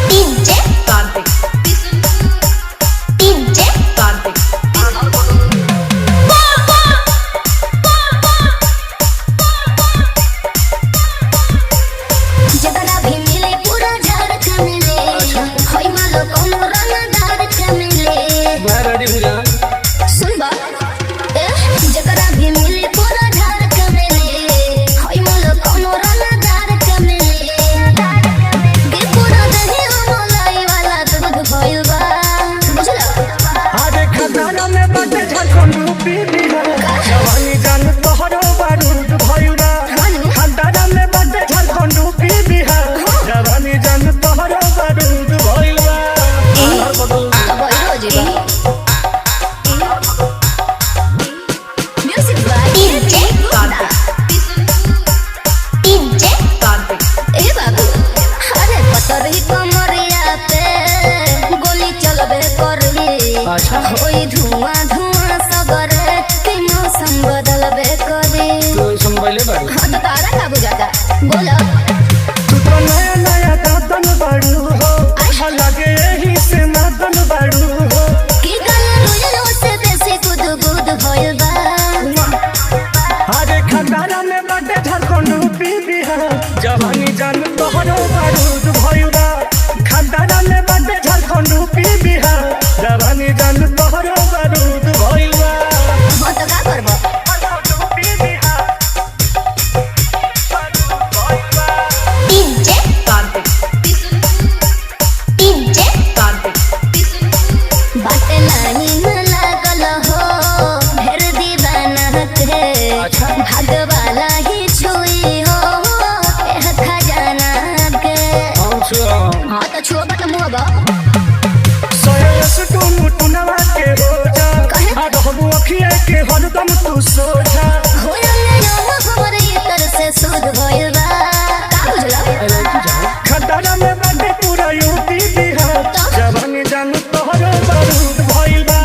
DJ Kartik DJ Kartik जगरा भी मिले पूरा झारखंड मिले होई मालो कोनो रंगदार के मिले सुन बा जगरा भी मिले पूरा झारखंड मिले होई मालो कोनो रंगदार के मिले के पूरा दही मलाई वाला दूध भइल बा बुझला अरे खदाना में बाटे झारखंड रूपी बिहार जवानी जान तोहरो बारूद भइला खदाना में बाटे झारखंड रूपी बिहार जवानी जान तोहरो बारूद भइला music by DJ Kartik DJ Kartik ए बाबू अरे पतरही कमरिया पे गोली चलबे करली अच्छा। होई धुआं धुआं सगरे के मौसम बदलबे करी तो संभले बारू हाँ तो तारा का बुझाता बोलो तू तो नया नया दादन बारू हो लगे यही से मदन बारू हो की गल रोयलो से बेसी गुद गुद भइल बा अरे खदाना में बाटे झारखंड रूपी बिहार जवानी जान तोहरो बारूद भइला खदाना में बाटे झारखंड रूपी बिहार जवानी जान तोहरो बारूद भइला हाँ तो का करबो DJ Kartik DJ Kartik बाटे लाइन में लागल हो ढेर दीवाना के अच्छा। भागवाला ही छुई हो एह खजाना के हाँ तो छुआ बट मुआ सोयस तुम टुनवा के हो जा कहे? आ रहबू अखिए के हरदम तू सोझा हमरे इतर से सुध भइल बा का बुझला खदाना में बाटे पूरा यूपी बिहार जवानी जान तोहरो बारूद भइला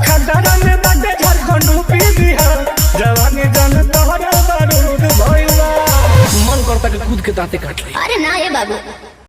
खदाना में बाटे झारखंड यूपी बिहार जवानी जान तोहरो बारूद भइला मन करता कि खुद के दांते काट ले अरे ना ये बाबू